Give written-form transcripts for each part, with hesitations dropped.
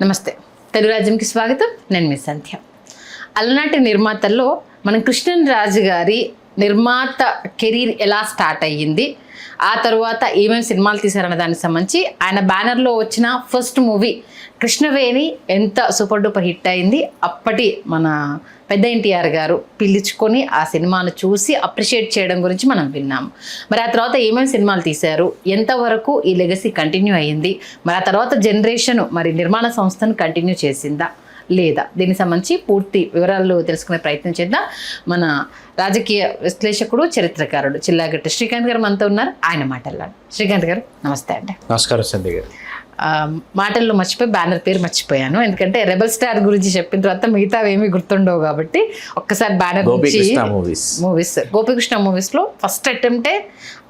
నమస్తే తెలుగు రాజ్యంకి స్వాగతం. నేను మీ సంధ్య. అలనాటి నిర్మాతల్లో మనం కృష్ణరాజు గారి నిర్మాత కెరీర్ ఎలా స్టార్ట్ అయ్యింది, ఆ తర్వాత ఏమేమి సినిమాలు తీశారన్న దానికి సంబంధించి ఆయన బ్యానర్లో వచ్చిన ఫస్ట్ మూవీ కృష్ణవేణి ఎంత సూపర్ డూపర్ హిట్ అయింది. అప్పటి మన పెద్ద ఎన్టీఆర్ గారు పిలుచుకొని ఆ సినిమాను చూసి అప్రిషియేట్ చేయడం గురించి మనం విన్నాము. మరి ఆ తర్వాత ఏమేమి సినిమాలు తీశారు, ఎంతవరకు ఈ లెగసీ కంటిన్యూ అయ్యింది, మరి ఆ తర్వాత జనరేషన్ మరి నిర్మాణ సంస్థను కంటిన్యూ చేసిందా లేదా, దీనికి సంబంధించి పూర్తి వివరాలు తెలుసుకునే ప్రయత్నం చేద్దాం. మన రాజకీయ విశ్లేషకుడు, చరిత్రకారుడు చిల్లాగట్టి శ్రీకాంత్ గారు మనతో ఉన్నారు. ఆయన మాటల్లో శ్రీకాంత్ గారు నమస్తే అండి. నమస్కారం సంధ్య గారు. మాటల్లో మర్చిపోయి బ్యానర్ పేరు మర్చిపోయాను, ఎందుకంటే రెబల్ స్టార్ గురించి చెప్పిన తర్వాత మిగతా ఏమీ గుర్తుండవు కాబట్టి ఒక్కసారి బ్యానర్ మూవీస్ గోపికృష్ణ మూవీస్లో ఫస్ట్ అటెంప్టే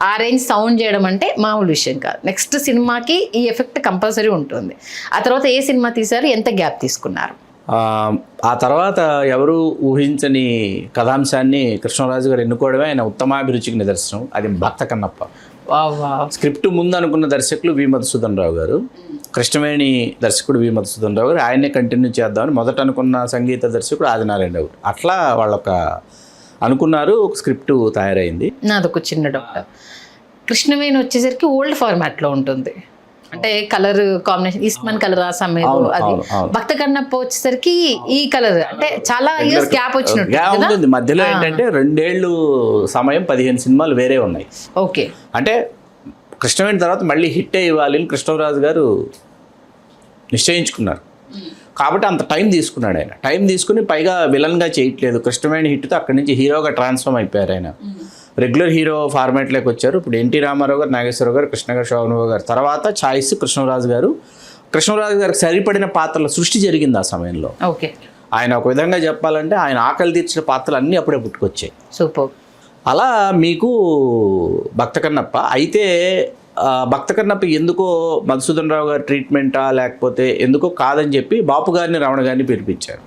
ఆ రేంజ్ సౌండ్ చేయడం అంటే మామూలు విషయం కాదు. నెక్స్ట్ సినిమాకి ఈ ఎఫెక్ట్ కంపల్సరీ ఉంటుంది. ఆ తర్వాత ఏ సినిమా తీశారు, ఎంత గ్యాప్ తీసుకున్నారు? ఆ తర్వాత ఎవరు ఊహించని కథాంశాన్ని కృష్ణరాజు గారు ఎన్నుకోవడమే ఆయన ఉత్తమాభిరుచికి నిదర్శనం. అది భక్త కన్నప్ప. స్క్రిప్ట్ ముందు అనుకున్న దర్శకులు వి మధుసూదన్ రావు గారు, కృష్ణవేణి దర్శకుడు వి మధుసూదన్ రావు గారు, ఆయన్నే కంటిన్యూ చేద్దామని మొదట అనుకున్న సంగీత దర్శకుడు ఆదినారాయణ గారు. అట్లా వాళ్ళొక అనుకున్నారు, ఒక స్క్రిప్ట్ తయారైంది. నాదొక చిన్న డౌట్, కృష్ణవేణి వచ్చేసరికి ఓల్డ్ ఫార్మాట్లో ఉంటుంది, అంటే కలర్ కాంబినేషన్ ఈస్ట్మన్ కలర్ ఆ సమయంలో. అది భక్త కన్నప్ప వచ్చేసరికి ఈ కలర్, అంటే చాలా ఇయర్స్ గ్యాప్ వచ్చినట్టు మధ్యలో ఏంటంటే 2 ఏళ్ళు సమయం, 15 సినిమాలు వేరే ఉన్నాయి. ఓకే, అంటే కృష్ణవేణి తర్వాత మళ్ళీ హిట్ ఇవ్వాలి అని కృష్ణరాజు గారు నిశ్చయించుకున్నారు. కాబట్టి అంత టైం తీసుకున్నాడు ఆయన. టైం తీసుకుని పైగా విలన్గా చేయట్లేదు. కృష్ణవేణి హిట్తో అక్కడి నుంచి హీరోగా ట్రాన్స్ఫార్మ్ అయిపోయారు ఆయన. రెగ్యులర్ హీరో ఫార్మాట్లోకి వచ్చారు. ఇప్పుడు ఎన్టీ రామారావు గారు, నాగేశ్వరరావు గారు, కృష్ణ గారు, శోభనబాబు గారు తర్వాత ఛాయిస్ కృష్ణరాజు గారు. కృష్ణరాజు గారికి సరిపడిన పాత్రల సృష్టి జరిగింది ఆ సమయంలో. ఓకే, ఆయన ఒక విధంగా చెప్పాలంటే ఆయన ఆకలి తీర్చిన పాత్రలు అన్నీ అప్పుడే పుట్టుకొచ్చాయి. సూపర్. అలా మీకు భక్త కన్నప్ప అయితే భక్త కన్నప్ప ఎందుకో మధుసూదన్ రావు గారి ట్రీట్మెంటా లేకపోతే ఎందుకో కాదని చెప్పి బాపు గారిని, రమణ గారిని పిలిపించారు.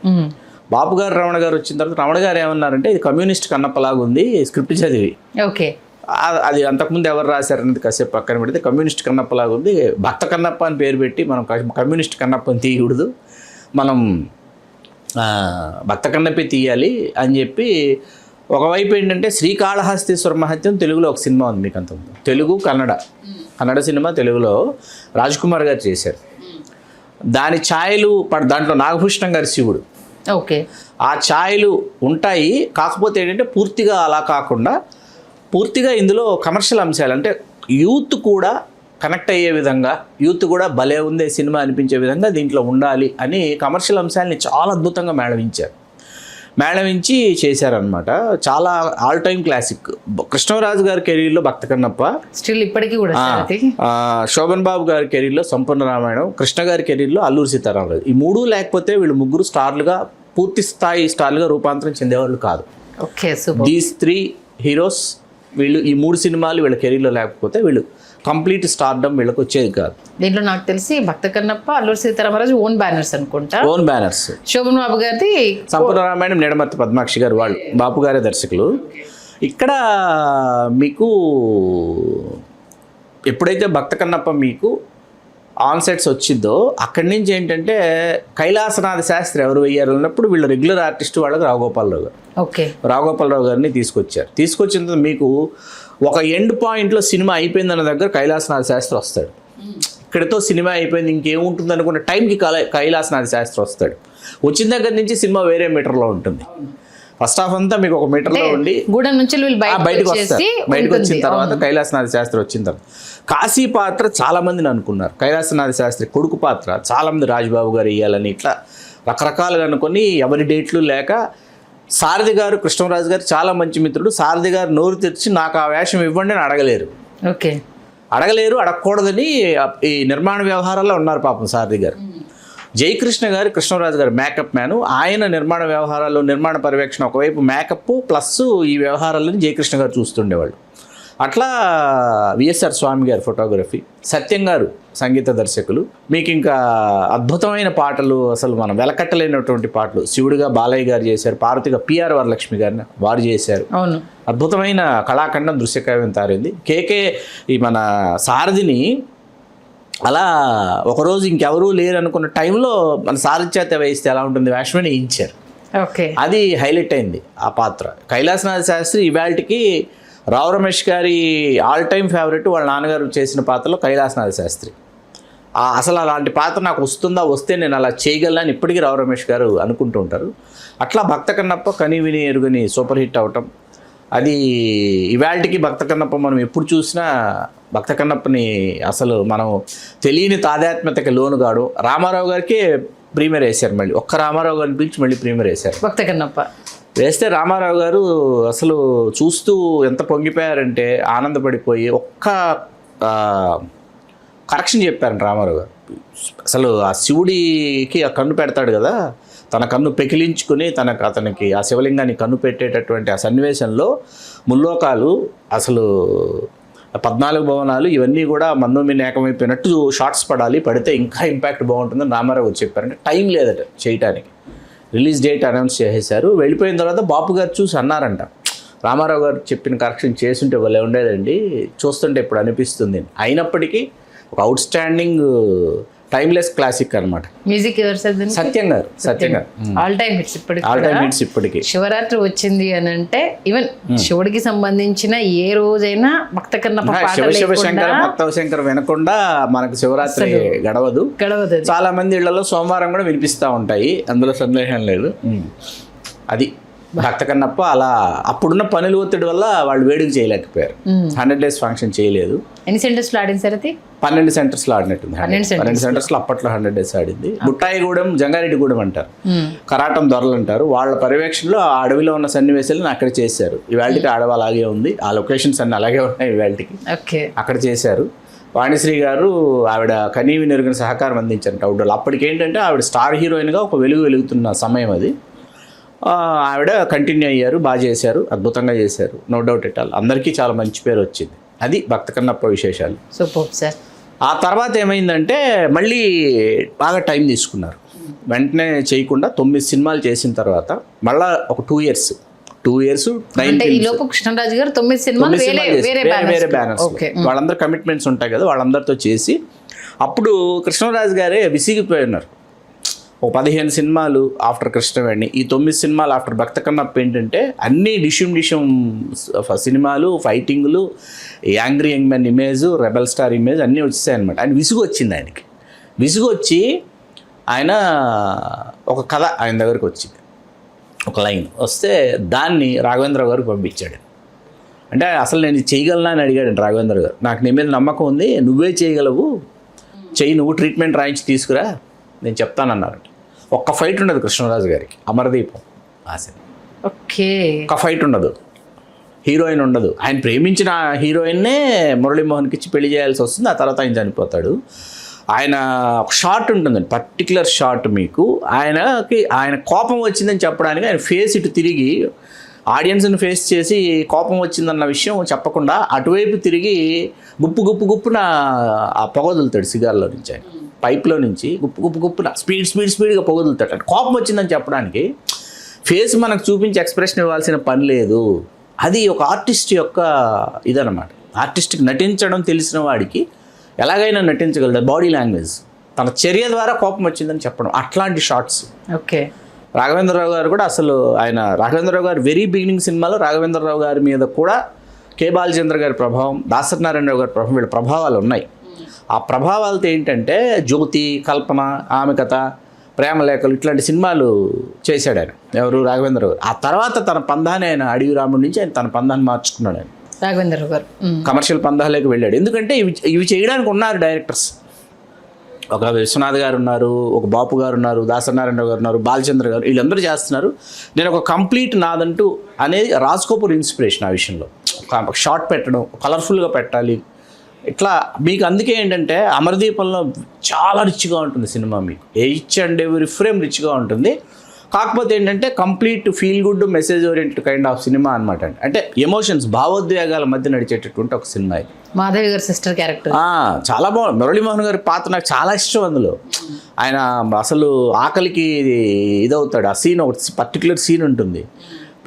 బాపు గారు, రమణ గారు వచ్చిన తర్వాత రమణ గారు ఏమన్నారంటే ఇది కమ్యూనిస్ట్ కన్నప్పలాగా ఉంది స్క్రిప్ట్ చదివి. ఓకే, అది అంతకుముందు ఎవరు రాశారనేది కాసేపు పక్కన పెడితే కమ్యూనిస్ట్ కన్నప్పలాగా ఉంది, భక్త కన్నప్ప అని పేరు పెట్టి మనం కమ్యూనిస్ట్ కన్నప్పని తీయకూడదు, మనం భక్త కన్నప్పే తీయాలి అని చెప్పి. ఒకవైపు ఏంటంటే శ్రీకాళహస్తీశ్వర మహత్యం తెలుగులో ఒక సినిమా ఉంది మీకు అంత తెలుగు కన్నడ సినిమా తెలుగులో రాజ్ కుమార్ గారు చేశారు. దాని ఛాయలు దాంట్లో నాగభూషణం గారి శివుడు. ఓకే, ఆ ఛాయలు ఉంటాయి. కాకపోతే ఏంటంటే పూర్తిగా అలా కాకుండా పూర్తిగా ఇందులో కమర్షియల్ అంశాలు, అంటే యూత్ కూడా కనెక్ట్ అయ్యే విధంగా, యూత్ కూడా భలే ఉందే సినిమా అనిపించే విధంగా దీంట్లో ఉండాలి అని కమర్షియల్ అంశాలని చాలా అద్భుతంగా మేళవించి చేశారనమాట. చాలా ఆల్ టైమ్ క్లాసిక్. కృష్ణరాజు గారి కెరీర్లో భక్త కన్నప్ప స్టిల్ ఇప్పటికీ కూడా, శోభన్ బాబు గారి కెరీర్లో సంపూర్ణ రామాయణం, కృష్ణ గారి కెరీర్లో అల్లూరి సీతారామరాజు. ఈ 3 లేకపోతే వీళ్ళు ముగ్గురు స్టార్లుగా, పూర్తి స్థాయి స్టార్లుగా రూపాంతరం చెందేవాళ్ళు కాదు. ఓకే, దీస్ 3 హీరోస్ వీళ్ళు, ఈ 3 సినిమాలు వీళ్ళ కెరీర్లో లేకపోతే వీళ్ళు కంప్లీట్ స్టార్డమ్ వీళ్ళకి వచ్చేది కాదు. దీంట్లో నాకు తెలిసి భక్త కన్నప్ప, అల్లూరి సీతారామరాజు ఓన్ బ్యానర్స్ అనుకుంటా. Own banners. శోభన్ బాబు గారిది సంపూర్ణ రామాయణం, నిడమర్తి పద్మాక్షి గారు, వాళ్ళు బాపు గారే దర్శకులు. ఇక్కడ మీకు ఎప్పుడైతే భక్త కన్నప్ప మీకు ఆన్ సెట్స్ వచ్చిందో అక్కడి నుంచి ఏంటంటే కైలాసనాథ శాస్త్రి ఎవరు వెయ్యారు అన్నప్పుడు వీళ్ళు రెగ్యులర్ ఆర్టిస్ట్ వాళ్ళకి రావుగోపాలరావు గారు. ఓకే, రావుగోపాలరావు గారిని తీసుకొచ్చిన తర్వాత మీకు ఒక ఎండ్ పాయింట్లో సినిమా అయిపోయిందన్న దగ్గర కైలాసనాథ శాస్త్రి వస్తాడు. ఇక్కడితో సినిమా అయిపోయింది, ఇంకేముంటుంది అనుకున్న టైంకి కైలాసనాథ శాస్త్రి వస్తాడు. వచ్చిన దగ్గర నుంచి సినిమా వేరే మీటర్లో ఉంటుంది. ఫస్ట్ హాఫ్ అంతా మీకు 1 మీటర్లో ఉండి గూడెం నుంచి బయటకు వస్తారు. బయటకు వచ్చిన తర్వాత కైలాసనాథ శాస్త్రి వచ్చిన తర్వాత కాశీ పాత్ర చాలా మందిని అనుకున్నారు. కైలాసనాథ శాస్త్రి కొడుకు పాత్ర చాలామంది రాజబాబు గారు వేయాలని ఇట్లా రకరకాలుగా అనుకొని ఎవరి డేట్లు లేక సారథి గారు, కృష్ణరాజు గారు చాలా మంచి మిత్రుడు. సారథి గారు నోరు తెరిచి నాకు ఆ వేషం ఇవ్వండి అని అడగలేరు. ఓకే, అడగకూడదని ఈ నిర్మాణ వ్యవహారాల్లో ఉన్నారు పాపం సారథి గారు. జయకృష్ణ గారు, కృష్ణరాజు గారు మేకప్ మ్యాను. ఆయన నిర్మాణ వ్యవహారాల్లో, నిర్మాణ పర్యవేక్షణ ఒకవైపు మేకప్ ప్లస్ ఈ వ్యవహారాలను జయకృష్ణ గారు చూస్తుండేవాళ్ళు. అట్లా విఎస్ఆర్ స్వామి గారు ఫోటోగ్రఫీ, సత్యం గారు సంగీత దర్శకులు. మీకు ఇంకా అద్భుతమైన పాటలు, అసలు మనం వెలకట్టలేనటువంటి పాటలు శివుడిగా బాలయ్య గారు చేశారు, పార్వతిగా పిఆర్ వరలక్ష్మి గారిని వారు చేశారు. అద్భుతమైన కళాఖండం దృశ్యకావ్యం తారింది. కేకే ఈ మన సారథిని అలా ఒకరోజు ఇంకెవరూ లేరు అనుకున్న టైంలో మన సారథ్యత వేయిస్తే ఎలా ఉంటుంది వేషమని వేయించారు. ఓకే, అది హైలైట్ అయింది ఆ పాత్ర. కైలాసనాథ శాస్త్రి ఇవాళకి రావు రమేష్ గారి ఆల్ టైమ్ ఫేవరెట్, వాళ్ళ నాన్నగారు చేసిన పాత్రలో కైలాసనాథ శాస్త్రి. అసలు అలాంటి పాత్ర నాకు వస్తే నేను అలా చేయగలను ఇప్పటికీ రావు రమేష్ గారు అనుకుంటూ ఉంటారు. అట్లా భక్త కన్నప్ప కని విని ఎరుగని సూపర్ హిట్ అవటం, అది ఇవాళకి భక్త కన్నప్ప మనం ఎప్పుడు చూసినా భక్త కన్నప్పని అసలు మనం తెలియని తాదాత్మ్యతకి లోనుగాడు. రామారావు గారికి ప్రీమియర్ వేశారు, మళ్ళీ ఒక్క రామారావు గారిని పిలిచి మళ్ళీ ప్రీమియర్ వేశారు భక్త కన్నప్ప. వేస్తే రామారావు గారు అసలు చూస్తూ ఎంత పొంగిపోయారంటే ఆనందపడిపోయి ఒక్క కరెక్షన్ చెప్పారంట రామారావు గారు. అసలు ఆ శివుడికి ఆ కన్ను పెడతాడు కదా, తన కన్ను పెకిలించుకుని అతనికి ఆ శివలింగాన్ని కన్ను పెట్టేటటువంటి ఆ సన్నివేశంలో ముల్లోకాలు అసలు 14 భవనాలు ఇవన్నీ కూడా మన్నోమిని ఏకమైపోయినట్టు షార్ట్స్ పడితే ఇంకా ఇంపాక్ట్ బాగుంటుందని రామారావు చెప్పారంటే టైం లేదట చేయటానికి. రిలీజ్ డేట్ అనౌన్స్ చేసేశారు. వెళ్ళిపోయిన తర్వాత బాపు గారు చూసి అన్నారంట, రామారావు గారు చెప్పిన కరెక్షన్ చేస్తుంటే భలే ఉండేదండి, చూస్తుంటే ఇప్పుడు అనిపిస్తుంది. అయినప్పటికీ ఒక అవుట్ స్టాండింగ్ టైమ్లెస్ క్లాసిక్ అనమాట. మ్యూజిక్ ఎవరు సార్? సత్యం గారు. ఆల్ టైమ్ హిట్స్ ఇప్పటికి. శివరాత్రి వచ్చింది అని అంటే ఈవెన్ శివుడికి సంబంధించిన ఏ రోజైనా భక్త కన్నప్ప శివశంకర భక్తశంకర వినకుండా మనకు శివరాత్రి గడవదు. చాలా మంది ఇళ్లలో సోమవారం కూడా వినిపిస్తూ ఉంటాయి, అందులో సందేహం లేదు. అది భక్త కన్నప్ప. అలా అప్పుడున్న పనుల ఒత్తిడి వల్ల వాళ్ళు వేడుక చేయలేకపోయారు, 100 days ఫంక్షన్ చేయలేదు. ఎన్ని సెంటర్స్లో ఆడింది సార్? అది 12 centersలో ఆడినట్టుంది. 12 centersలో అప్పట్లో 100 days ఆడింది. బుట్టాయిగూడెం, జంగారెడ్డిగూడెం అంటారు, కరాటం దొరలు అంటారు. వాళ్ళ పర్యవేక్షణలో ఆ అడవిలో ఉన్న సన్నివేశాలను అక్కడ చేశారు. ఇవాళకి ఆడవ అలాగే ఉంది, ఆ లొకేషన్స్ అన్ని అలాగే ఉన్నాయి ఇవాళకి. అక్కడ చేశారు. వాణిశ్రీ గారు ఆవిడ కనీవి నెరుగిన సహకారం అందించారంట అవుట్డోర్. అప్పటికి ఏంటంటే ఆవిడ స్టార్ హీరోయిన్గా ఒక వెలుగుతున్న సమయం అది. ఆవిడ కంటిన్యూ అయ్యారు, బాగా చేశారు, అద్భుతంగా చేశారు, నో డౌట్ ఎట్ ఆల్. అందరికీ చాలా మంచి పేరు వచ్చింది. అది భక్త కన్నప్ప విశేషాలు. Super sir. ఆ తర్వాత ఏమైందంటే మళ్ళీ బాగా టైం తీసుకున్నారు, వెంటనే చేయకుండా 9 సినిమాలు చేసిన తర్వాత మళ్ళీ ఒక 2 years కృష్ణరాజు గారు 9 సినిమాలు వేరే బ్యానర్స్, వాళ్ళందరూ కమిట్మెంట్స్ ఉంటాయి కదా, వాళ్ళందరితో చేసి అప్పుడు కృష్ణరాజు గారే విసిగిపోయి ఉన్నారు. ఒక 15 సినిమాలు ఆఫ్టర్ కృష్ణవేణి, ఈ 9 సినిమాలు ఆఫ్టర్ భక్త కన్నప్ప ఏంటంటే అన్నీ డిషుమ్ సినిమాలు, ఫైటింగ్లు, angry young man image, rebel star image అన్నీ వచ్చేసాయి అనమాట. ఆయన విసుగు వచ్చింది. ఆయనకి విసుగు వచ్చి ఆయన ఒక కథ ఆయన దగ్గరికి వచ్చింది, ఒక లైన్ వస్తే దాన్ని రాఘవేంద్రరావు గారికి పంపించాడు. అంటే అసలు నేను చేయగలనా అని అడిగాడు రాఘవేంద్ర గారు. నాకు నీ మీద నమ్మకం ఉంది, నువ్వే చేయగలవు, చెయ్యి, నువ్వు ట్రీట్మెంట్ రాయించి తీసుకురా, నేను చెప్తానన్నారంట. ఒక్క ఫైట్ ఉండదు కృష్ణరాజు గారికి, అమరదీపం ఒక్క ఫైట్ ఉండదు, హీరోయిన్ ఉండదు. ఆయన ప్రేమించిన హీరోయిన్నే మురళీమోహన్కి ఇచ్చి పెళ్లి చేయాల్సి వస్తుంది. ఆ తర్వాత ఆయన చనిపోతాడు. ఆయన ఒక షాట్ ఉంటుందండి, పర్టికులర్ షాట్, మీకు ఆయన కోపం వచ్చిందని చెప్పడానికి ఆయన ఫేస్ ఇటు తిరిగి ఆడియన్స్ని ఫేస్ చేసి కోపం వచ్చిందన్న విషయం చెప్పకుండా అటువైపు తిరిగి గుప్పున ఆ పొగ వదులుతాడు సిగార్లో నుంచి, ఆయన పైప్లో నుంచి గుప్పున స్పీడ్గా పొగ వదులుతాడు. అంటే కోపం వచ్చిందని చెప్పడానికి ఫేస్ మనకు చూపించి ఎక్స్ప్రెషన్ ఇవ్వాల్సిన పని లేదు. అది ఒక ఆర్టిస్ట్ యొక్క ఇదన్నమాట. ఆర్టిస్ట్కి నటించడం తెలిసిన వాడికి ఎలాగైనా నటించగలదు, బాడీ లాంగ్వేజ్, తన చర్య ద్వారా కోపం వచ్చిందని చెప్పడం, అట్లాంటి షార్ట్స్. ఓకే. రాఘవేంద్రరావు గారు కూడా అసలు రాఘవేంద్రరావు గారు వెరీ బిగినింగ్ సినిమాలో రాఘవేంద్రరావు గారి మీద కూడా కే బాలచంద్ర గారి ప్రభావం, దాసనారాయణరావు గారి ప్రభావం, వీళ్ళ ప్రభావాలు ఉన్నాయి. ఆ ప్రభావాలతో ఏంటంటే జ్యోతి, కల్పన, ఆమె కథ, ప్రేమలేఖలు ఇట్లాంటి సినిమాలు చేశాడు ఆయన, ఎవరు రాఘవేంద్రరావు గారు. ఆ తర్వాత తన పందాన్ని ఆయన అడవి రాముడి నుంచి ఆయన తన పందాన్ని మార్చుకున్నాడు. ఆయన రాఘవేంద్రరావు గారు కమర్షియల్ పందాలకు వెళ్ళాడు. ఎందుకంటే ఇవి చేయడానికి ఉన్నారు డైరెక్టర్స్. ఒక విశ్వనాథ్ గారు ఉన్నారు, ఒక బాపు గారు ఉన్నారు, దాసనారాయణరావు గారు ఉన్నారు, బాలచంద్ర గారు, వీళ్ళందరూ చేస్తున్నారు. నేను ఒక కంప్లీట్ నాదంటూ అనేది రాజ్ కపూర్ ఇన్స్పిరేషన్. ఆ విషయంలో షార్ట్ పెట్టడం, కలర్ఫుల్గా పెట్టాలి ఇట్లా. మీకు అందుకే ఏంటంటే అమరదీపంలో చాలా రిచ్గా ఉంటుంది సినిమా, మీకు ఈచ్ అండ్ ఎవ్రీ ఫ్రేమ్ రిచ్గా ఉంటుంది. కాకపోతే ఏంటంటే complete feel good message oriented kind of cinema అనమాట. అంటే ఎమోషన్స్, భావోద్వేగాల మధ్య నడిచేటటువంటి ఒక సినిమా ఇది. మాధవి గారి సిస్టర్ క్యారెక్టర్ చాలా బాగుంది. మురళీమోహన్ గారి పాత్ర నాకు చాలా ఇష్టం. అందులో ఆయన అసలు ఆకలికి ఇదవుతాడు. ఆ సీన్, ఒక పర్టికులర్ సీన్ ఉంటుంది,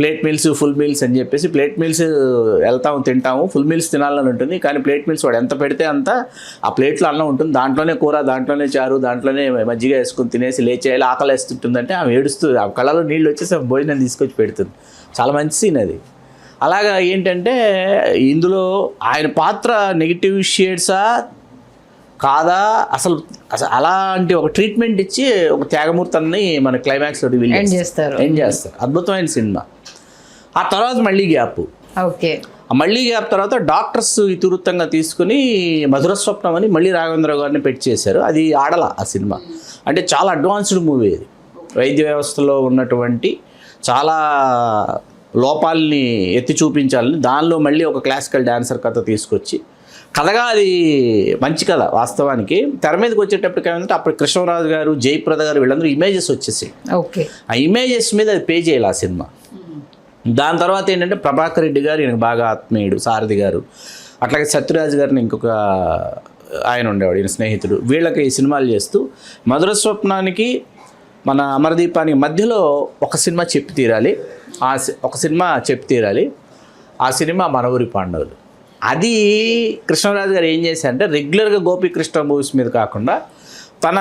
ప్లేట్ మీల్స్ ఫుల్ మీల్స్ అని చెప్పేసి ప్లేట్ మీల్స్ వెళ్తాము తింటాము, ఫుల్ మీల్స్ తినాలని ఉంటుంది. కానీ ప్లేట్ మీల్స్ వాడు ఎంత పెడితే అంత ఆ ప్లేట్లో అన్నం ఉంటుంది, దాంట్లోనే కూర, దాంట్లోనే చారు, దాంట్లోనే మజ్జిగ వేసుకుని తినేసి లేచేయాలి, ఆకలి వేస్తుంటుందంటే ఆమె ఏడుస్తుంది, ఆ కళ్ళలో నీళ్ళు వచ్చేసి భోజనం తీసుకొచ్చి పెడుతుంది. చాలా మంచి సీన్ అది. అలాగా ఏంటంటే ఇందులో ఆయన పాత్ర నెగిటివ్ షేడ్సా కాదా, అసలు అసలు అలాంటి ఒక ట్రీట్మెంట్ ఇచ్చి ఒక త్యాగమూర్తాన్ని మన క్లైమాక్స్లో ఎండ్ చేస్తారు. అద్భుతమైన సినిమా. ఆ తర్వాత మళ్ళీ గ్యాప్. ఓకే. ఆ మళ్ళీ గ్యాప్ తర్వాత డాక్టర్స్ ఇతివృత్తంగా తీసుకుని మధుర స్వప్నం అని మళ్ళీ రాఘవేంద్రరావు గారిని పెట్టి చేశారు. అది ఆడల ఆ సినిమా. అంటే చాలా అడ్వాన్స్డ్ మూవీ అది. వైద్య వ్యవస్థలో ఉన్నటువంటి చాలా లోపాలని ఎత్తి చూపించాలని దానిలో మళ్ళీ ఒక క్లాసికల్ డాన్సర్ కథ తీసుకొచ్చి కథగా అది మంచి కథ. వాస్తవానికి తెర మీదకి వచ్చేటప్పటికి ఏమంటే అప్పుడు కృష్ణరాజు గారు, జయప్రద గారు వీళ్ళందరూ ఇమేజెస్ వచ్చేసాయి. ఓకే. ఆ ఇమేజెస్ మీద అది పే చేయాలి ఆ సినిమా. దాని తర్వాత ఏంటంటే ప్రభాకర్ రెడ్డి గారు ఈయనకు బాగా ఆత్మీయుడు, సారథి గారు, అట్లాగే సత్యరాజు గారిని ఇంకొక ఆయన ఉండేవాడు, ఈయన స్నేహితుడు. వీళ్ళకి ఈ సినిమాలు చేస్తూ మధుర స్వప్నానికి మన అమరదీపానికి మధ్యలో ఒక సినిమా చెప్పి తీరాలి. ఒక సినిమా చెప్పి తీరాలి. ఆ సినిమా మన ఊరి పాండవులు. అది కృష్ణరాజు గారు ఏం చేశారంటే రెగ్యులర్గా గోపీకృష్ణ మూవీస్ మీద కాకుండా తన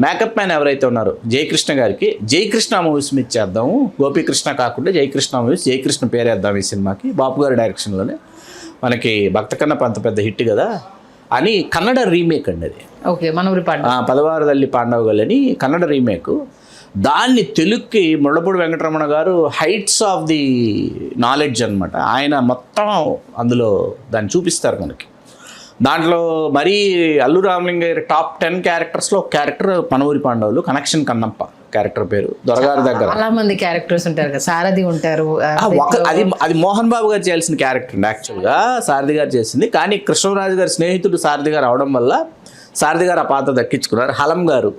మేకప్ మ్యాన్ ఎవరైతే ఉన్నారో జయకృష్ణ గారికి జయకృష్ణ మూవీస్ మీద చేద్దాము, గోపీకృష్ణ కాకుండా జయకృష్ణ మూవీస్, జయకృష్ణ పేరేద్దాం ఈ సినిమాకి, బాపు గారి డైరెక్షన్లోనే. మనకి భక్త కన్నప్ప అంత పెద్ద హిట్ కదా అని కన్నడ రీమేక్ అండి అది. ఓకే. మనూరి పాండవ, పదవారదల్లి పాండవగల్ అని కన్నడ రీమేక్. దాన్ని తెలుగుకి ముళ్ళపూడి వెంకటరమణ గారు హైట్స్ ఆఫ్ ది నాలెడ్జ్ అనమాట. ఆయన మొత్తం అందులో దాన్ని చూపిస్తారు మనకి. దాంట్లో మరీ అల్లు రామలింగ గారి టాప్ 10 క్యారెక్టర్స్లో ఒక క్యారెక్టర్ మనూరి పాండవులు, కనెక్షన్ కన్నప్ప క్యారెక్టర్ పేరు, దొరగారి దగ్గర. చాలా మంది క్యారెక్టర్స్ ఉంటారు కదా, సారథి ఉంటారు. అది మోహన్ బాబు గారు చేయాల్సిన క్యారెక్టర్ అండి యాక్చువల్గా, సారథి గారు చేసింది. కానీ కృష్ణరాజు గారి స్నేహితుడు సారథి గారు అవడం వల్ల సారథి గారు ఆ పాత్ర దక్కించుకున్నారు. హలం గారు,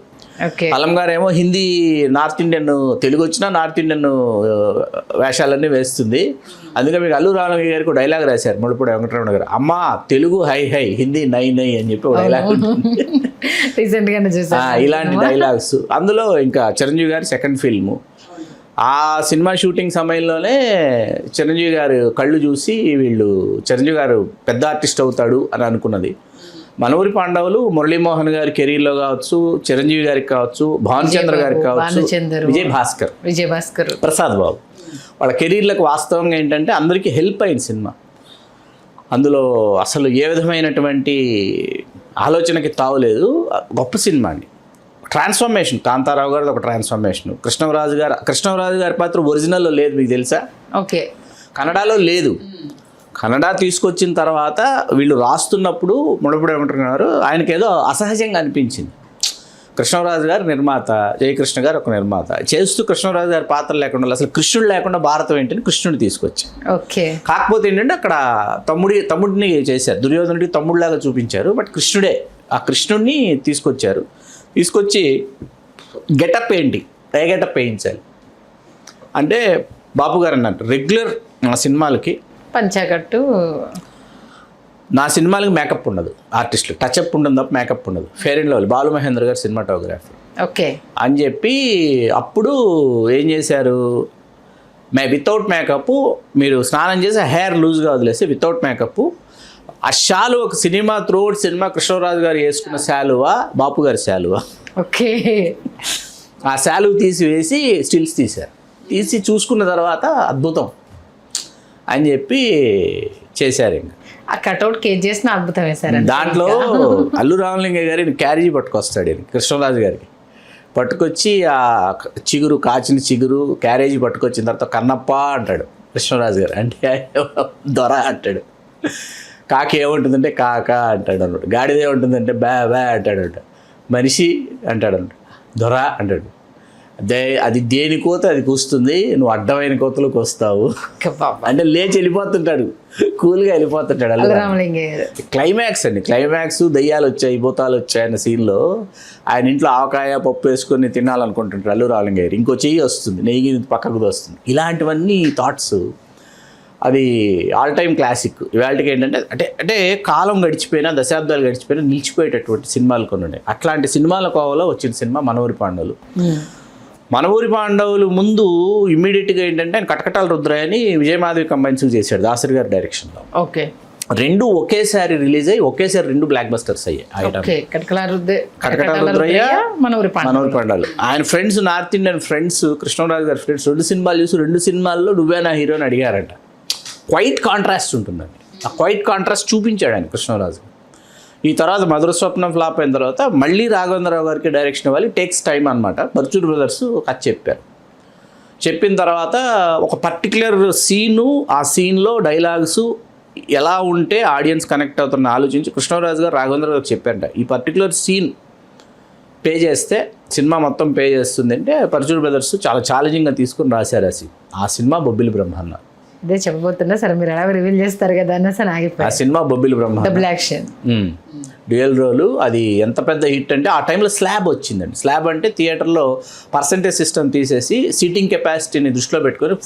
హలం గారు ఏమో హిందీ నార్త్ ఇండియన్, తెలుగు వచ్చినా నార్త్ ఇండియన్ వేషాలన్నీ వేస్తుంది. అందుకే మీకు అల్లు రామలింగ గారికి డైలాగ్ రాశారు ముళ్ళపూడి వెంకటరమణ గారు, అమ్మ తెలుగు హై హై, హిందీ నై నై అని చెప్పి ఒక డైలాగ్ ఇలాంటి డైలాగ్స్. అందులో ఇంకా చిరంజీవి గారి సెకండ్ ఫిల్ము. ఆ సినిమా షూటింగ్ సమయంలోనే చిరంజీవి గారు కళ్ళు చూసి వీళ్ళు చిరంజీవి గారు పెద్ద ఆర్టిస్ట్ అవుతాడు అని అనుకున్నది. మనూరి పాండవులు మురళీమోహన్ గారి కెరీర్లో కావచ్చు, చిరంజీవి గారికి కావచ్చు, భానుచంద్ర గారికి కావచ్చు, విజయ్ భాస్కర్, ప్రసాద్ బాబు, వాళ్ళ కెరీర్లకు వాస్తవంగా ఏంటంటే అందరికీ హెల్ప్ అయింది సినిమా. అందులో అసలు ఏ విధమైనటువంటి ఆలోచనకి తావులేదు. గొప్ప సినిమా అండి. ట్రాన్స్ఫర్మేషన్, కాంతారావు గారిది ఒక ట్రాన్స్ఫర్మేషన్. కృష్ణరాజు గారి పాత్ర ఒరిజినల్లో లేదు, మీకు తెలుసా? ఓకే. కన్నడలో లేదు. కన్నడ తీసుకొచ్చిన తర్వాత వీళ్ళు రాస్తున్నప్పుడు ముళ్ళపూడి వెంకటరమణ గారు ఆయనకి ఏదో అసహజంగా అనిపించింది. కృష్ణరాజు గారు నిర్మాత, జయకృష్ణ గారు ఒక నిర్మాత చేస్తూ కృష్ణరాజు గారి పాత్ర లేకుండా, అసలు కృష్ణుడు లేకుండా భారతం ఏంటని కృష్ణుడిని తీసుకొచ్చారు. ఓకే. కాకపోతే ఏంటంటే అక్కడ తమ్ముడిని చేశారు, దుర్యోధనుడికి తమ్ముడిలాగా చూపించారు. బట్ కృష్ణుడే, ఆ కృష్ణుడిని తీసుకొచ్చి గెటప్ ఏంటి, ఏ గెటప్ వేయించాలి అంటే బాపు గారు అన్నట్టు రెగ్యులర్ నా సినిమాలకి పంచాకట్టు, నా సినిమాలకి మేకప్ ఉండదు, ఆర్టిస్టులు టచ్అప్ ఉంటుంది తప్ప మేకప్ ఉండదు. Fair and lovely, Balu Mahendra గారు సినిమాటోగ్రఫీ. ఓకే. అని చెప్పి అప్పుడు ఏం చేశారు, వితౌట్ మేకప్ మీరు స్నానం చేసి హెయిర్ లూజ్గా వదిలేసి వితౌట్ మేకప్ ఆ శాలువ, ఒక సినిమా త్రూఅవుట్ సినిమా కృష్ణరాజు గారు వేసుకున్న శాలువా, బాపు గారి శాలువా. ఓకే. ఆ శాలువ తీసి స్టిల్స్ తీసి చూసుకున్న తర్వాత అద్భుతం అని చెప్పి చేశారు. ఇంకా ఆ కట్అవుట్ కేజ్ చేసిన అద్భుతం వేశారు. దాంట్లో అల్లు రామలింగ గారి క్యారేజీ పట్టుకొస్తాడు కృష్ణరాజు గారికి, పట్టుకొచ్చి ఆ చిగురు, కాచిన చిగురు క్యారేజీ పట్టుకొచ్చిన తర్వాత కన్నప్ప అంటాడు కృష్ణరాజు గారు. అంటే దొర అంటాడు. కాకి ఏముంటుందంటే కాక అంటాడు అన్నాడు. గాడిద ఏముంటుందంటే బ్యా అంటాడు. మనిషి అంటాడు దొర అంటాడు. అది దేని కోత అది కూస్తుంది, నువ్వు అడ్డమైన కోతలోకి వస్తావు అంటే లేచి వెళ్ళిపోతుంటాడు, కూల్గా వెళ్ళిపోతుంటాడు. క్లైమాక్స్ దయ్యాలు వచ్చాయి, భూతాలు వచ్చాయి అన్న సీన్లో ఆయన ఇంట్లో ఆవకాయ పప్పు వేసుకొని తినాలనుకుంటుంటాడు అల్లు రామలింగ గారు. ఇంకో చెయ్యి వస్తుంది, నెయ్యి పక్కకు వస్తుంది. ఇలాంటివన్నీ థాట్స్, అది ఆల్ టైమ్ క్లాసిక్. ఇవాళకి ఏంటంటే అంటే కాలం గడిచిపోయినా, దశాబ్దాలు గడిచిపోయినా నిలిచిపోయేటటువంటి సినిమాలు కొన్ని ఉన్నాయి. అట్లాంటి సినిమాల కోవలో వచ్చిన సినిమా మనూరి పాండవులు. మన ఊరి పాండవులు ముందు ఇమ్మీడియట్గా ఏంటంటే ఆయన కటకటాల రుద్రయ్య అని విజయమాధవి కంబైన్స్కి చేశాడు దాసరి గారి డైరెక్షన్లో. ఓకే. రెండు ఒకేసారి రిలీజ్ అయ్యి ఒకేసారి 2 బ్లాక్ బస్టర్స్ అయ్యాయి. కటకటాల రుద్రయ్య, మన ఊరి పాండవులు. ఆయన friends, north Indian friends, Krishnaraju గారి ఫ్రెండ్స్ 2 సినిమాలు చూసి 2 సినిమాల్లో నువ్వే నా హీరో అని అడిగారంట. క్వైట్ కాంట్రాస్ట్ ఉంటుందండి. ఆ క్వైట్ కాంట్రాస్ట్ చూపించాడు ఆయన కృష్ణరాజు. ఈ తర్వాత మధుర స్వప్నం ఫ్లాప్ అయిన తర్వాత మళ్ళీ రాఘవేంద్రరావు గారికి డైరెక్షన్ ఇవ్వాలి, టేక్స్ టైం అనమాట. పర్చూర్ బ్రదర్స్ కథ చెప్పారు. చెప్పిన తర్వాత ఒక పర్టికులర్ సీను, ఆ సీన్లో డైలాగ్స్ ఎలా ఉంటే ఆడియన్స్ కనెక్ట్ అవుతారని ఆలోచించి కృష్ణరాజు గారు రాఘవేంద్రరావు గారు చెప్పారంట, ఈ పర్టికులర్ సీన్ పే చేస్తే సినిమా మొత్తం పే చేస్తుంది అంటే పర్చూర్ బ్రదర్స్ చాలా ఛాలెంజింగ్గా తీసుకుని రాశారు ఆ సినిమా బొబ్బిలి బ్రహ్మన్న. అదే చెప్పబోతున్నా సరే, మీరు ఎలా రివీల్ చేస్తారు కదా అన్న సార్ ఆగిపోయి. ఆ సినిమా బొబ్బిలి బ్రహ్మ డబుల్ యాక్షన్ డ్యూయల్ రోలు. అది ఎంత పెద్ద హిట్ అంటే ఆ టైంలో స్లాబ్ వచ్చిందండి. స్లాబ్ అంటే థియేటర్లో పర్సంటేజ్ సిస్టమ్ తీసేసి సీటింగ్ కెపాసిటీని దృష్టిలో పెట్టుకొని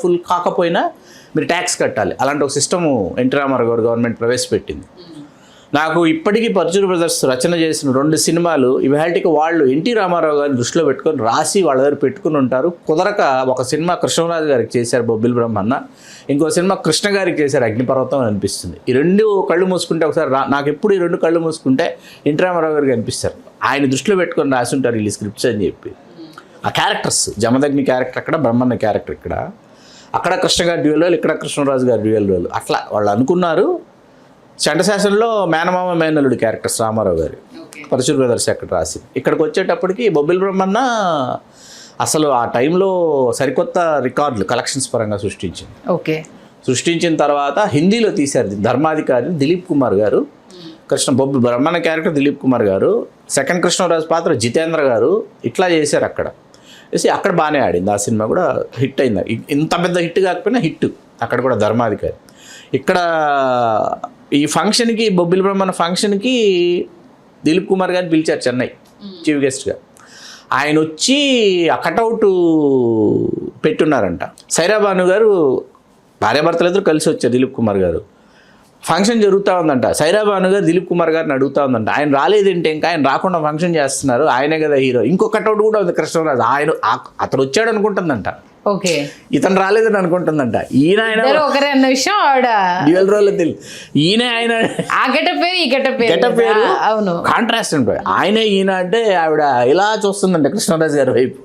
ఫుల్ కాకపోయినా మీరు ట్యాక్స్ కట్టాలి, అలాంటి ఒక సిస్టము ఎన్టీ రామారావు గారు గవర్నమెంట్ ప్రవేశపెట్టింది. నాకు ఇప్పటికీ పర్చూర్ బ్రదర్స్ రచన చేసిన 2 సినిమాలు ఇవాళకి వాళ్ళు ఎన్టీ రామారావు గారిని దృష్టిలో పెట్టుకొని రాసి వాళ్ళ దగ్గర పెట్టుకుని ఉంటారు. కుదరక ఒక సినిమా కృష్ణరాజు గారికి చేశారు బొబ్బిలి బ్రహ్మన్న, ఇంకో సినిమా కృష్ణ గారికి చేశారు అగ్నిపర్వతం అని అనిపిస్తుంది. ఈ 2 కళ్ళు మూసుకుంటే ఒకసారి నాకు ఎప్పుడు ఈ 2 కళ్ళు మూసుకుంటే ఎన్టీ రామారావు గారికి అనిపిస్తారు, ఆయన దృష్టిలో పెట్టుకొని రాసి ఉంటారు వీళ్ళు స్క్రిప్ట్స్ అని చెప్పి. ఆ క్యారెక్టర్స్, జమదగ్ని క్యారెక్టర్ అక్కడ, బ్రహ్మన్న క్యారెక్టర్ ఇక్కడ, అక్కడ కృష్ణ గారి డ్యూయల్ రోల్, ఇక్కడ కృష్ణరాజు గారి డ్యూయల్ రోల్. అట్లా వాళ్ళు అనుకున్నారు. చండశాసనంలో మేనమామ మేనల్లుడి క్యారెక్టర్స్ రామారావు గారు, పరశుర్ బ్రదర్స్ అక్కడ రాసింది. ఇక్కడికి వచ్చేటప్పటికి బొబ్బిలి బ్రహ్మన్న అసలు ఆ టైంలో సరికొత్త రికార్డులు కలెక్షన్స్ పరంగా సృష్టించింది. ఓకే. సృష్టించిన తర్వాత హిందీలో తీశారు ధర్మాధికారి దిలీప్ కుమార్ గారు, బొబ్బిలి బ్రహ్మన్న క్యారెక్టర్ దిలీప్ కుమార్ గారు, సెకండ్ కృష్ణరాజు పాత్ర జితేంద్ర గారు. ఇట్లా చేశారు అక్కడ. చేసి అక్కడ బాగానే ఆడింది. ఆ సినిమా కూడా హిట్ అయింది. ఇంత పెద్ద హిట్ కాకపోయినా హిట్ అక్కడ కూడా ధర్మాధికారి. ఇక్కడ ఈ ఫంక్షన్కి బొబ్బిలి బ్రహ్మన్న ఫంక్షన్కి దిలీప్ కుమార్ గారిని పిలిచారు చెన్నై చీఫ్ గెస్ట్గా. ఆయన వచ్చి ఆ కటౌట్ పెట్టున్నారంట. సైరాబాను గారు భార్యాభర్తలిద్దరూ కలిసి వచ్చారు. దిలీప్ కుమార్ గారు ఫంక్షన్ జరుగుతూ ఉందంట. సైరాబాను గారు దిలీప్ కుమార్ గారిని అడుగుతూ ఉందంట, ఆయన రాలేదంటే ఇంకా ఆయన రాకుండా ఫంక్షన్ చేస్తున్నారు, ఆయనే కదా హీరో. ఇంకో కటౌట్ కూడా ఉంది కృష్ణరాజు, అతను వచ్చాడు అనుకుంటుందంట. ఓకే. ఇతను రాలేదని అనుకుంటుందంట. ఈయన ఆయన ఒకరే అన్న విషయం ఆవిడ డ్యూయల్ రోల్ తెలియదు. ఈయన ఆయన ఆ గెటప్ పేరు ఈ గెటప్ పేరు అవును కాంట్రాస్ట్ ఉంటుంది. ఆయనే ఈయన అంటే ఆవిడ ఇలా చూస్తుందంట కృష్ణరాజు గారి వైపు,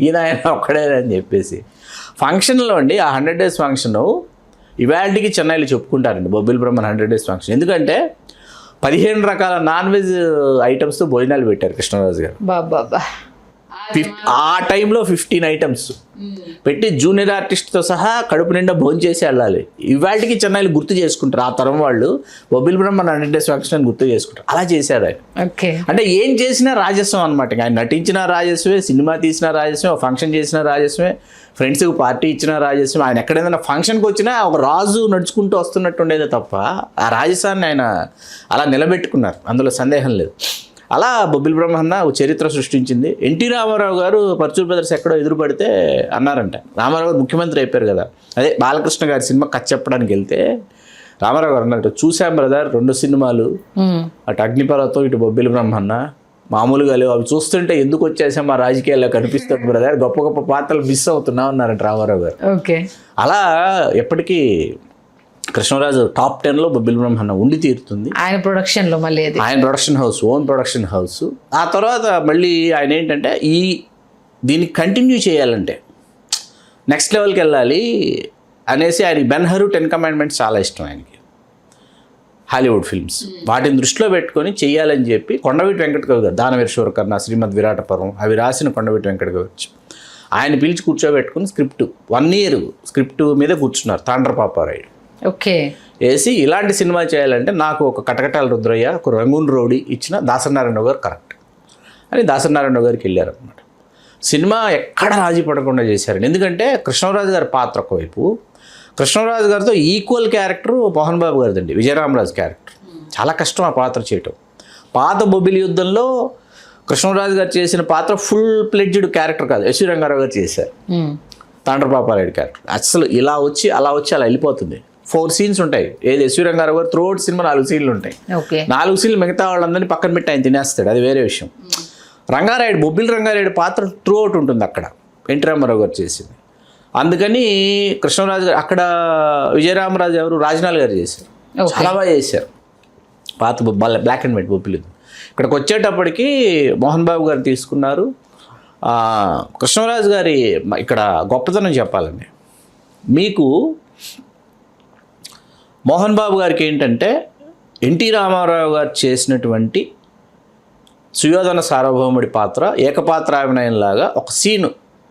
ఈయన ఆయన ఒక్కడే అని చెప్పేసి. ఫంక్షన్లో అండి ఆ 100 days ఫంక్షన్ ఇవాళకి చెన్నైలో చెప్పుకుంటారండి బొబ్బిలి బ్రహ్మన్ 100 days ఫంక్షన్. ఎందుకంటే 15 రకాల నాన్ వెజ్ ఐటమ్స్తో భోజనాలు పెట్టారు కృష్ణరాజు గారు. బాబా ఆ టైంలో 15 ఐటమ్స్ పెట్టి జూనియర్ ఆర్టిస్ట్తో సహా కడుపు నిండా భోజనం చేసి వెళ్ళాలి. ఇవాళకి చెన్నైలో గుర్తు చేసుకుంటారు ఆ తరం వాళ్ళు, బొబ్బిలి బ్రహ్మన్ 100 days ఫంక్షన్ అని గుర్తు చేసుకుంటారు. అలా చేశారు ఆయన. అంటే ఏం చేసినా రాజస్వం అనమాట. ఆయన నటించిన రాజస్వమే, సినిమా తీసిన రాజస్వమే, ఫంక్షన్ చేసిన రాజస్వమే, ఫ్రెండ్స్కి పార్టీ ఇచ్చిన రాజస్వం. ఆయన ఎక్కడైనా ఫంక్షన్కి వచ్చినా ఒక రాజు నడుచుకుంటూ వస్తున్నట్టు ఉండేదే తప్ప ఆ రాజస్వాన్ని ఆయన అలా నిలబెట్టుకున్నారు, అందులో సందేహం లేదు. అలా బొబ్బిలి బ్రహ్మన్న చరిత్ర సృష్టించింది. ఎన్టీ రామారావు గారు పర్చూర్ బ్రదర్స్ ఎక్కడో ఎదురుపడితే అన్నారంట, రామారావు గారు ముఖ్యమంత్రి అయిపోయారు కదా, అదే బాలకృష్ణ గారి సినిమా కథ చెప్పడానికి వెళ్తే రామారావు గారు అన్నట్టు, చూసాం బ్రదర్ 2 సినిమాలు, అటు అగ్నిపర్వతం ఇటు బొబ్బిలి బ్రహ్మన్న, మామూలుగా లేవు, అవి చూస్తుంటే ఎందుకు వచ్చేసాం మా రాజకీయాల్లో కనిపిస్తుంది బ్రదర్, గొప్ప గొప్ప పాత్రలు మిస్ అవుతున్నాం అన్నారంట రామారావు గారు. ఓకే. అలా ఎప్పటికీ కృష్ణరాజు టాప్ 10లో బొబ్బిలి బ్రహ్మన్న ఉండి తీరుతుంది. ఆయన ప్రొడక్షన్లో మళ్ళీ ఆయన production house, own production house. ఆ తర్వాత మళ్ళీ ఆయన ఏంటంటే దీన్ని కంటిన్యూ చేయాలంటే నెక్స్ట్ లెవెల్కి వెళ్ళాలి అనేసి ఆయన బెన్హరు 10 Commandments చాలా ఇష్టం ఆయనకి, హాలీవుడ్ ఫిల్మ్స్. వాటిని దృష్టిలో పెట్టుకొని చెయ్యాలని చెప్పి కొండవీటి వెంకటకవి గారు, దానవీర శూరకర్ణ, శ్రీమద్ విరాట పర్వం అవి రాసిన కొండవీటి వెంకటకవి ఆయన పిలిచి కూర్చోబెట్టుకుని స్క్రిప్ట్ 1 year స్క్రిప్ట్ మీద కూర్చున్నారు తాండ్రపాపారాయుడు. ఓకే. వేసి ఇలాంటి సినిమా చేయాలంటే నాకు ఒక కటకటాల రుద్రయ్య, ఒక రంగూన్ రౌడీ ఇచ్చిన దాసనారాయణరావు గారు కరెక్ట్ అని దాసనారాయణరావు గారికి వెళ్ళారనమాట. సినిమా ఎక్కడ రాజీ పడకుండా చేశారండి. ఎందుకంటే కృష్ణరాజు గారి పాత్ర ఒకవైపు, కృష్ణరాజు గారితో equal character Mohan Babu గారిదండి Vijayaramaraju character. చాలా కష్టం ఆ పాత్ర చేయటం. పాత బొబ్బిలి యుద్ధంలో కృష్ణరాజు గారు చేసిన పాత్ర ఫుల్ ప్లెడ్జ్డ్ క్యారెక్టర్ కాదు, ఎస్వి రంగారావు గారు చేశారు తాండ్రపాపారాయుడు క్యారెక్టర్. అసలు ఇలా వచ్చి అలా వెళ్ళిపోతుంది. 4 scenes ఉంటాయి. ఏది ఎస్వి రంగారావు గారు త్రూఅవుట్ సినిమా 4 scenes ఉంటాయి. 4 scenes మిగతా వాళ్ళందరినీ పక్కన పెట్టి ఆయన తినేస్తాడు, అది వేరే విషయం. రంగారాయుడు, బొబ్బిలి రంగారాయుడు పాత్ర త్రూ అవుట్ ఉంటుంది అక్కడ, ఎన్టీ రామారావు గారు చేసింది. అందుకని కృష్ణరాజు గారు అక్కడ, విజయరామరాజు ఎవరు, రాజనాల్ గారు చేశారు, చాలా బాగా చేశారు పాత బ్లాక్ అండ్ వైట్ బొబ్బిలి. ఇక్కడికి వచ్చేటప్పటికి మోహన్ బాబు గారు తీసుకున్నారు. కృష్ణరాజు గారి ఇక్కడ గొప్పతనం చెప్పాలండి మీకు, మోహన్ బాబు గారికి ఏంటంటే ఎన్టీ రామారావు గారు చేసినటువంటి సుయోధన సార్వభౌముడి పాత్ర ఏకపాత్రాభినయంలాగా ఒక సీన్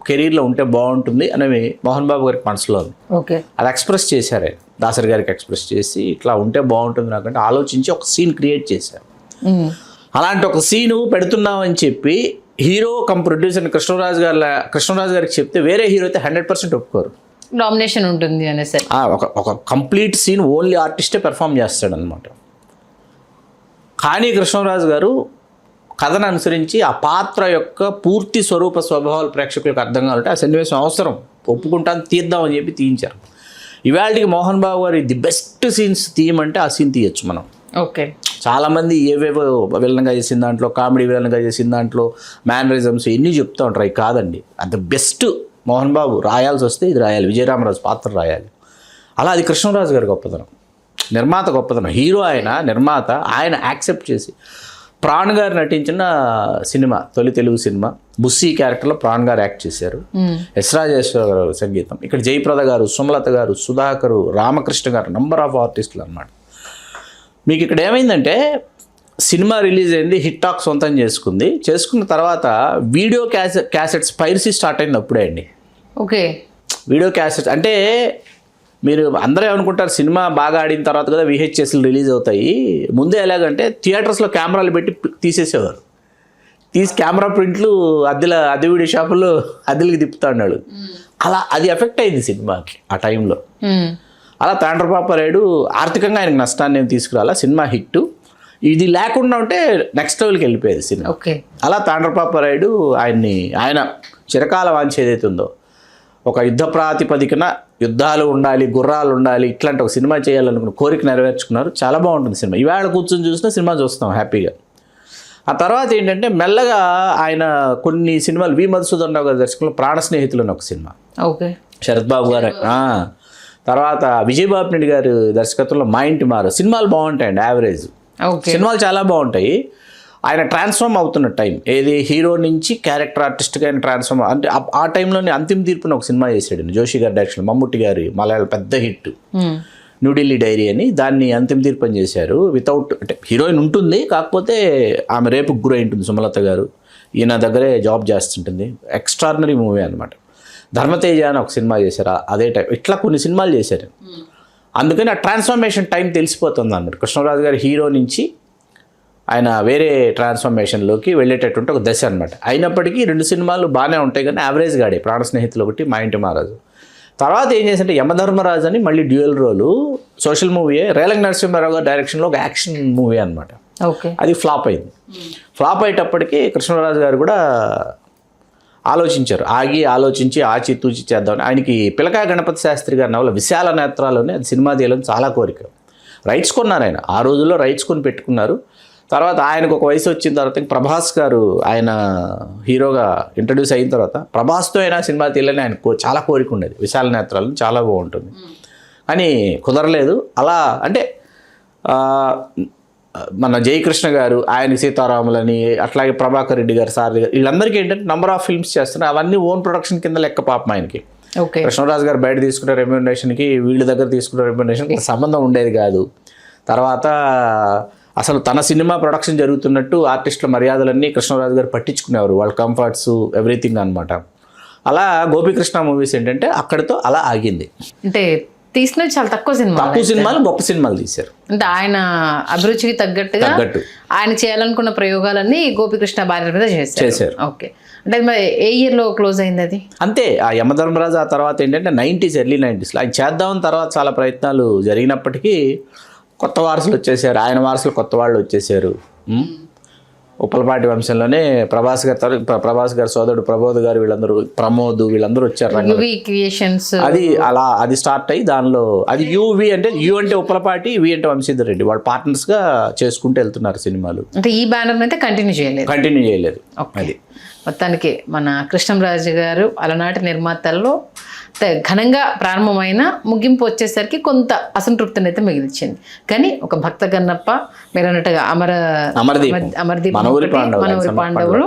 కెరీర్లో ఉంటే బాగుంటుంది అనేవి మోహన్ బాబు గారికి మనసులో ఉంది. ఓకే, అది ఎక్స్ప్రెస్ చేశారు ఆయన, దాసరి గారికి ఎక్స్ప్రెస్ చేసి ఇట్లా ఉంటే బాగుంటుంది నాకంటే ఆలోచించి ఒక సీన్ క్రియేట్ చేశారు. అలాంటి ఒక సీను పెడుతున్నామని చెప్పి హీరో కమ్ ప్రొడ్యూసర్ కృష్ణరాజు గారికి చెప్తే వేరే హీరో అయితే 100% ఒప్పుకోరు, డామినేషన్ ఉంటుంది అనేసి. ఒక కంప్లీట్ సీన్ ఓన్లీ ఆర్టిస్టే పెర్ఫామ్ చేస్తాడు అనమాట. కానీ కృష్ణరాజు గారు కథను అనుసరించి ఆ పాత్ర యొక్క పూర్తి స్వరూప స్వభావాలు ప్రేక్షకులకు అర్థం కావాలంటే ఆ సన్నివేశం అవసరం, ఒప్పుకుంటాను తీద్దామని చెప్పి తీయించారు. ఇవాళకి మోహన్ బాబు గారి ది బెస్ట్ సీన్స్ తీయమంటే ఆ సీన్ తీయచ్చు మనం. ఓకే, చాలామంది ఏవేవో విలన్గా చేసిన దాంట్లో, కామెడీ విలన్గా చేసిన దాంట్లో మేనరిజమ్స్ ఎన్ని చెప్తూ ఉంటారు. అవి కాదండి, అది బెస్ట్. మోహన్ బాబు రాయాల్సి వస్తే ఇది రాయాలి, విజయరామరాజు పాత్ర రాయాలి. అలా అది కృష్ణరాజు గారి గొప్పతనం, నిర్మాత గొప్పతనం. హీరో ఆయన, నిర్మాత ఆయన యాక్సెప్ట్ చేసి. ప్రాణ్ గారు నటించిన సినిమా, తొలి తెలుగు సినిమా, బుస్సీ క్యారెక్టర్లో ప్రాణ్ గారు యాక్ట్ చేశారు. ఎస్ రాజేశ్వర గారు సంగీతం. ఇక్కడ జయప్రద గారు, సుమలత గారు, సుధాకరు, రామకృష్ణ గారు, నంబర్ ఆఫ్ ఆర్టిస్టులు అన్నమాట. మీకు ఇక్కడ ఏమైందంటే సినిమా రిలీజ్ అయింది, హిట్ టాక్ సొంతం చేసుకున్న తర్వాత వీడియో క్యాసెట్స్ పైరసీ స్టార్ట్ అయింది అప్పుడే అండి. ఓకే, వీడియో క్యాసెట్స్ అంటే మీరు అందరూ ఏమనుకుంటారు, సినిమా బాగా ఆడిన తర్వాత కదా VHSలు రిలీజ్ అవుతాయి. ముందే ఎలాగంటే థియేటర్స్లో కెమెరాలు పెట్టి తీసేసేవారు, తీసి కెమెరా ప్రింట్లు అద్దె వీడియో షాపుల్లో అద్దెలకి తిప్పుతా ఉన్నాడు. అలా అది ఎఫెక్ట్ అయింది సినిమాకి ఆ టైంలో. అలా తాండ్రపాపారాయుడు ఆర్థికంగా ఆయనకు నష్టాన్ని ఏం తీసుకురాలా, సినిమా హిట్. ఇది లేకుండా ఉంటే నెక్స్ట్ లెవెల్కి వెళ్ళిపోయేది సినిమా. ఓకే, అలా తాండ్రపాపారాయుడు ఆయన చిరకాల వాంఛ ఏదైతే ఉందో, ఒక యుద్ధ ప్రాతిపదికన యుద్ధాలు ఉండాలి, గుర్రాలు ఉండాలి, ఇట్లాంటి ఒక సినిమా చేయాలనుకున్న కోరిక నెరవేర్చుకున్నారు. చాలా బాగుంటుంది సినిమా. ఇవాళ కూర్చొని చూసినా సినిమా చూస్తాం హ్యాపీగా. ఆ తర్వాత ఏంటంటే మెల్లగా ఆయన కొన్ని సినిమాలు, వి మధుసూదన్ రావు గారి దర్శకంలో ప్రాణ స్నేహితులు అని ఒక సినిమా, ఓకే, శరత్ బాబు గారు. తర్వాత విజయబాబు నాయుడు గారు దర్శకత్వంలో మా ఇంటి మారు. సినిమాలు బాగుంటాయండి, యావరేజ్ సినిమాలు చాలా బాగుంటాయి. ఆయన ట్రాన్స్ఫార్మ్ అవుతున్న టైం ఏది, హీరో నుంచి క్యారెక్టర్ ఆర్టిస్ట్గా ఆయన ట్రాన్స్ఫార్మ్ అంటే ఆ టైంలోనే అంతిమ తీర్పుని ఒక సినిమా చేశాడు జోషి గారి డైరెక్షన్, మమ్ముట్టి గారి మలయాళ పెద్ద హిట్ న్యూఢిల్లీ డైరీ అని. దాన్ని అంతిమ తీర్పు అని చేశారు. వితౌట్ అంటే హీరోయిన్ ఉంటుంది, కాకపోతే ఆమె రేపుకు గురై ఉంటుంది సుమలత గారు, ఈయన దగ్గరే జాబ్ చేస్తుంటుంది. ఎక్స్ట్రాడినరీ మూవీ అనమాట. ధర్మతేజ అని ఒక సినిమా చేశారు అదే టైం. ఇట్లా కొన్ని సినిమాలు చేశారు. అందుకని ఆ ట్రాన్స్ఫర్మేషన్ టైం తెలిసిపోతుంది అన్నమాట. కృష్ణరాజు గారి హీరో నుంచి ఆయన వేరే ట్రాన్స్ఫర్మేషన్లోకి వెళ్ళేటటువంటి ఒక దశ అనమాట. అయినప్పటికీ 2 సినిమాలు బాగానే ఉంటాయి, కానీ యావరేజ్గా ఆడే. ప్రాణ స్నేహితులు ఒకటి, మా ఇంటి మహారాజు. తర్వాత ఏం చేశారంటే యమధర్మరాజు అని మళ్ళీ డ్యూయల్ రోలు, సోషల్ మూవీయే, రేలంగి నరసింహారావు గారి డైరెక్షన్లో ఒక యాక్షన్ మూవీ అనమాట. ఓకే, అది ఫ్లాప్ అయింది. ఫ్లాప్ అయ్యేటప్పటికి కృష్ణరాజు గారు కూడా ఆలోచించారు, ఆలోచించి ఆచితూచి చేద్దామని. ఆయనకి పిలకా గణపతి శాస్త్రి గారి నవల విశాల నేత్రాలోనే అది సినిమా తీయాలని చాలా కోరిక. రైట్స్ కొన్నారు ఆయన, ఆ రోజుల్లో రైట్స్ కొని పెట్టుకున్నారు. తర్వాత ఆయనకు ఒక వయసు వచ్చిన తర్వాత ప్రభాస్ గారు ఆయన హీరోగా ఇంట్రడ్యూస్ అయిన తర్వాత ప్రభాస్తో అయినా సినిమా తీయాలని ఆయన చాలా కోరిక ఉండేది. విశాల నేత్రాలు చాలా బాగుంటుంది, కానీ కుదరలేదు. అలా అంటే మన జయకృష్ణ గారు, ఆయన సీతారాములని, అట్లాగే ప్రభాకర్ రెడ్డి గారు, సార్ వీళ్ళందరికీ ఏంటంటే నంబర్ ఆఫ్ ఫిల్మ్స్ చేస్తున్నారు. అవన్నీ ఓన్ ప్రొడక్షన్ కింద లెక్క పాపం ఆయనకి. కృష్ణరాజు గారు బయట తీసుకునే రెమ్యూనరేషన్కి వీళ్ళ దగ్గర తీసుకునే రెమ్యూనరేషన్కి సంబంధం ఉండేది కాదు. తర్వాత అసలు తన సినిమా ప్రొడక్షన్ జరుగుతున్నట్టు ఆర్టిస్టుల మర్యాదలన్నీ కృష్ణరాజు గారు పట్టించుకునేవారు, వాళ్ళ కంఫర్ట్స్ ఎవ్రీథింగ్ అనమాట. అలా గోపీకృష్ణ మూవీస్ ఏంటంటే అక్కడితో అలా ఆగింది. అంటే తీసిన చాలా తక్కువ సినిమాలు గొప్ప సినిమాలు తీశారు. అంటే ఆయన అభిరుచికి తగ్గట్టు ఆయన చేయాలనుకున్న ప్రయోగాలన్నీ గోపీకృష్ణ భార్య మీద చేశారు. ఓకే, అంటే మరి ఏ ఇయర్లో క్లోజ్ అయింది అది? అంతే, ఆ యమధర్మరాజు ఆ తర్వాత ఏంటంటే 90s, ఎర్లీ 90s ఆయన చేద్దామని తర్వాత చాలా ప్రయత్నాలు జరిగినప్పటికీ కొత్త వారసులు వచ్చేసారు, ఆయన వారసులు కొత్త వాళ్ళు వచ్చేసారు. ఉప్పలపాటి వంశంలోనే ప్రభాస్ గారి సోదరుడు ప్రబోధ్ గారు ప్రమోద్ వీళ్ళందరూ వచ్చారు. యువి క్రియేషన్స్ అది స్టార్ట్ అయ్యి దానిలో అది యు అంటే ఉప్పలపాటి, వి అంటే వంశీధర్ రెడ్డి, వాళ్ళు పార్ట్నర్స్ గా చేసుకుంటూ వెళ్తున్నారు సినిమాలు. అంటే ఈ బ్యానర్ అయితే కంటిన్యూ చేయలేదు. అది మొత్తానికి మన కృష్ణంరాజు గారు అలనాటి నిర్మాతల్లో ఘనంగా ప్రారంభమైన ముగింపు వచ్చేసరికి కొంత అసంతృప్తిని అయితే మిగిల్చింది. కానీ ఒక భక్త గన్నప్ప, మీరు అన్నట్టుగా Amardeep, Manavoori Pandavulu,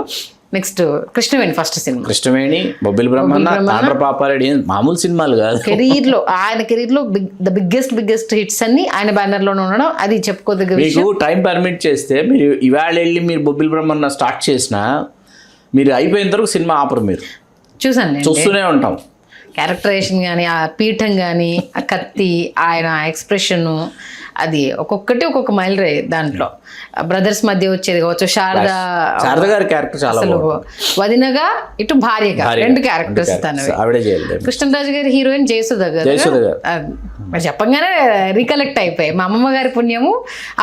next Krishnaveni first cinema, Krishnaveni, Bobbili Brahmanna, Tandra Papareddy, మామూలు సినిమాలు కాదు. ఆయన కెరీర్ లో ద బిగ్గెస్ట్ హిట్స్ అన్ని ఆయన బ్యానర్ లోనే ఉండడం అది చెప్పుకోదగ్గ విషయం. మీకు టైం పర్మిట్ చేస్తే మీరు ఇవాళ వెళ్ళి మీరు బొబ్బిలి బ్రహ్మన్న స్టార్ట్ చేసినా మీరు అయిపోయిన తర్వాత సినిమా ఆపరు. మీరు చూస్తూనే ఉంటాం. క్యారెక్టరైజేషన్ కానీ, ఆ పీఠం కానీ, ఆ కత్తి, ఆయన ఎక్స్ప్రెషను, అది ఒక్కొక్క మైలురాయి. దాంట్లో బ్రదర్స్ మధ్య వచ్చేది కావచ్చు, శారద గారి క్యారెక్టర్ చాలా వదినగా ఇటు భార్యగా రెండు క్యారెక్టర్స్ తనవి. కృష్ణరాజు గారి హీరోయిన్ జయసుధ గారు మరి చెప్పంగానే రీకలెక్ట్ అయిపోయాయి. మా అమ్మమ్మ గారి పుణ్యము,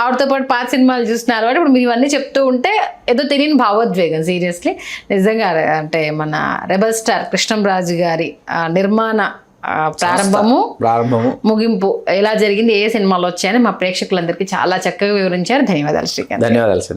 ఆవిడతో పాటు పాత సినిమాలు చూస్తున్నారు అంటే ఇప్పుడు మీరు ఇవన్నీ చెప్తూ ఉంటే ఏదో తెలియని భావోద్వేగం. సీరియస్లీ నిజంగా అంటే మన రెబల్ స్టార్ కృష్ణంరాజు గారి నిర్మాణ ప్రారంభము ముగింపు ఎలా జరిగింది, ఏ సినిమాలు వచ్చాయని మా ప్రేక్షకులందరికీ చాలా చక్కగా వివరించారు. ధన్యవాదాలు శ్రీకాంత్. ధన్యవాదాలు.